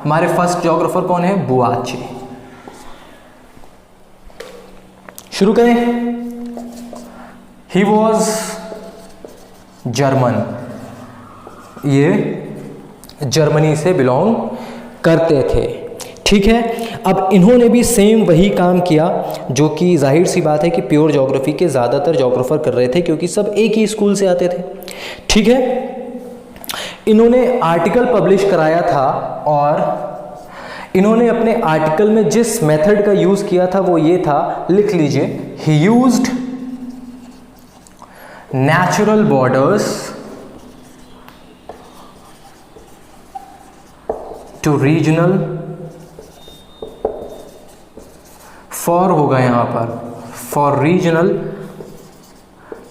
हमारे first geographer कौन है? बुआची। शुरू करें। ही वॉज जर्मन, ये जर्मनी से बिलोंग करते थे। ठीक है, अब इन्होंने भी सेम वही काम किया जो कि जाहिर सी बात है कि प्योर ज्योग्राफी के ज़्यादातर ज्योग्राफर कर रहे थे, क्योंकि सब एक ही स्कूल से आते थे। ठीक है, इन्होंने आर्टिकल पब्लिश कराया था और इन्होंने अपने आर्टिकल में जिस मेथड का यूज़ किया था वो ये था, लिख लीजिए, he used natural borders to regional, for होगा यहां पर, फॉर रीजनल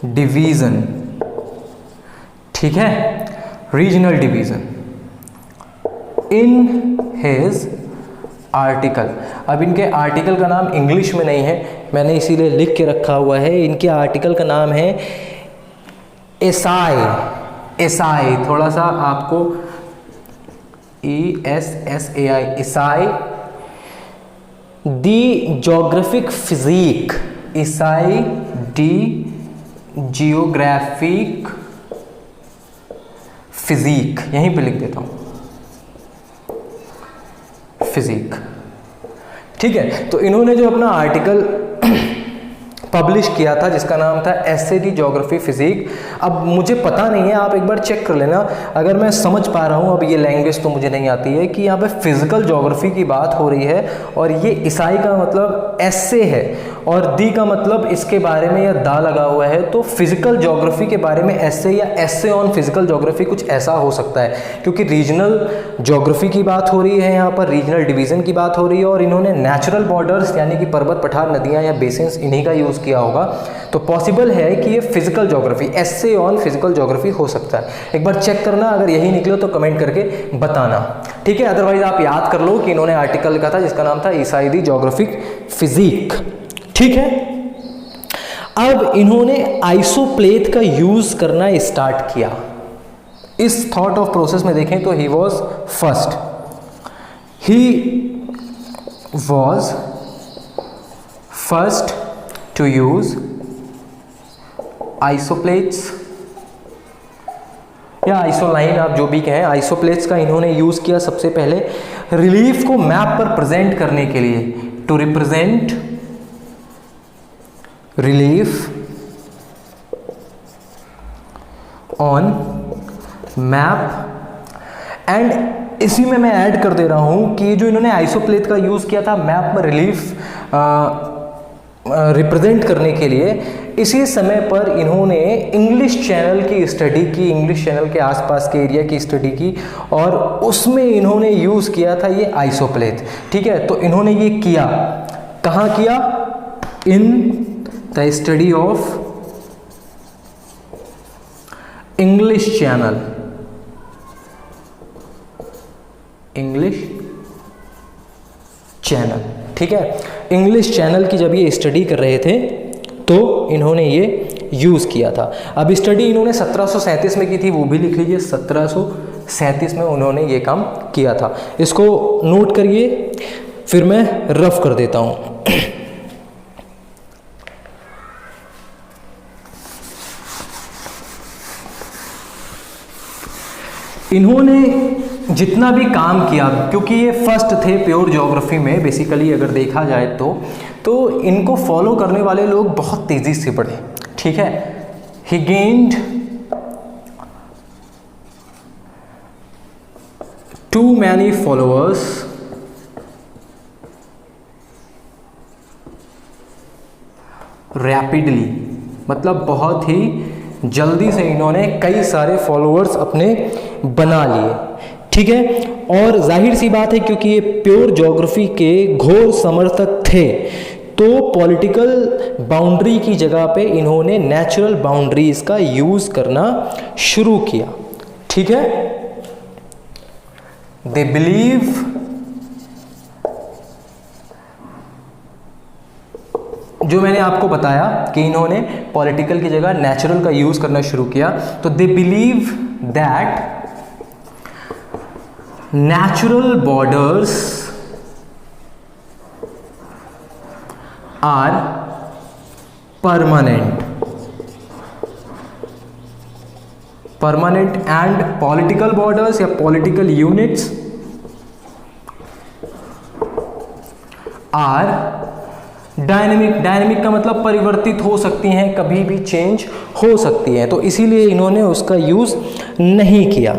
डिवीजन। ठीक है, regional division in his article. अब इनके आर्टिकल का नाम इंग्लिश में नहीं है, मैंने इसीलिए लिख के रखा हुआ है। इनके आर्टिकल का नाम है एसाई। एसाई थोड़ा सा आपको ESSAI, एसाई दी ज्योग्राफिक फिजिक, एसाई डी जियोग्राफिक फिजिक, यहीं पे लिख देता हूं, फिजिक। ठीक है, तो इन्होंने जो अपना आर्टिकल पब्लिश किया था जिसका नाम था एसे डी ज्योग्राफी फिजिक। अब मुझे पता नहीं है, आप एक बार चेक कर लेना अगर मैं समझ पा रहा हूँ, अब ये लैंग्वेज तो मुझे नहीं आती है, कि यहाँ पे फिजिकल ज्योग्राफी की बात हो रही है और ये ईसाई का मतलब एसे है और दी का मतलब इसके बारे में या दा लगा हुआ है, तो फिजिकल ज्योग्राफी के बारे में एसे या एसे ऑन फिजिकल ज्योग्राफी कुछ ऐसा हो सकता है, क्योंकि रीजनल ज्योग्राफी की बात हो रही है, यहाँ पर रीजनल डिवीजन की बात हो रही है और इन्होंने नेचुरल बॉर्डर्स यानी कि पर्वत, पठार, नदियाँ या बेसिन्स इन्हीं का यूज़ किया होगा। तो पॉसिबल है कि ये physical geography, essay on physical geography हो सकता है। एक बार चेक करना, अगर यही निकले तो कमेंट करके बताना। ठीक है, अदरवाइज आप याद कर लो कि इन्होंने आर्टिकल लिखा था जिसका नाम था ईसाई दी ज्योग्राफिक फिजिक। ठीक है, अब इन्होंने आइसोप्लेथ का यूज करना स्टार्ट किया। इस थॉट ऑफ प्रोसेस में देखें तो he was first, he was first to use isopleths या आइसोलाइन, आप जो भी कहें, आइसोप्लेट्स का इन्होंने यूज किया सबसे पहले रिलीफ को मैप पर प्रेजेंट करने के लिए, to represent relief on map. And इसी में मैं ऐड कर दे रहा हूं कि जो इन्होंने आइसोप्लेथ का यूज किया था मैप में रिलीफ रिप्रेजेंट करने के लिए, इसी समय पर इन्होंने इंग्लिश चैनल की स्टडी की, इंग्लिश चैनल के आसपास के एरिया की स्टडी की और उसमें इन्होंने यूज किया था ये आइसोप्लेथ। ठीक है, तो इन्होंने ये किया, कहाँ किया? In the study of English channel, English channel. ठीक है, इंग्लिश चैनल की जब ये स्टडी कर रहे थे तो इन्होंने ये यूज़ किया था। अब स्टडी इन्होंने 1737 में की थी, वो भी लिख लीजिए, 1737 में उन्होंने ये काम किया था। इसको नोट करिए, फिर मैं रफ कर देता हूँ। इन्होंने जितना भी काम किया, क्योंकि ये फर्स्ट थे प्योर ज्योग्राफी में बेसिकली अगर देखा जाए तो इनको फॉलो करने वाले लोग बहुत तेज़ी से बढ़े। ठीक है, he gained too many followers rapidly, मतलब बहुत ही जल्दी से इन्होंने कई सारे फॉलोअर्स अपने बना लिए। ठीक है, और जाहिर सी बात है क्योंकि ये प्योर ज्योग्राफी के घोर समर्थक थे तो पॉलिटिकल बाउंड्री की जगह पे इन्होंने नेचुरल बाउंड्रीज का यूज करना शुरू किया। ठीक है, दे बिलीव जो मैंने आपको बताया कि इन्होंने पॉलिटिकल की जगह नेचुरल का यूज करना शुरू किया, तो they believe that natural borders are permanent and political borders या political units are डायनेमिक का मतलब परिवर्तित हो सकती हैं, कभी भी चेंज हो सकती हैं, तो इसीलिए इन्होंने उसका यूज़ नहीं किया।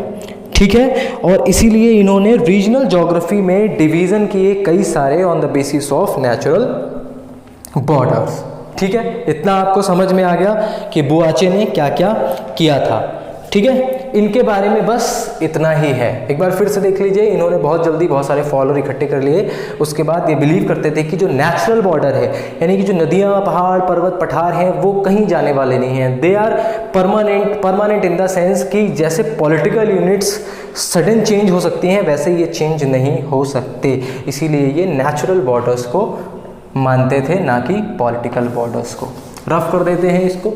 ठीक है, और इसीलिए इन्होंने रीजनल ज्योग्राफी में डिवीज़न किए कई सारे on the basis of natural borders. ठीक है, इतना आपको समझ में आ गया कि बुआचे ने क्या क्या किया था। ठीक है, इनके बारे में बस इतना ही है। एक बार फिर से देख लीजिए, इन्होंने बहुत जल्दी बहुत सारे फॉलोअर इकट्ठे कर लिए। उसके बाद ये बिलीव करते थे कि जो नेचुरल बॉर्डर है, यानी कि जो नदियाँ, पहाड़, पर्वत, पठार हैं, वो कहीं जाने वाले नहीं हैं। They are permanent in the sense कि जैसे पॉलिटिकल यूनिट्स सडन चेंज हो सकती हैं, वैसे ये चेंज नहीं हो सकते। इसीलिए ये नेचुरल बॉर्डर्स को मानते थे, ना कि पॉलिटिकल बॉर्डर्स को। रफ कर देते हैं इसको।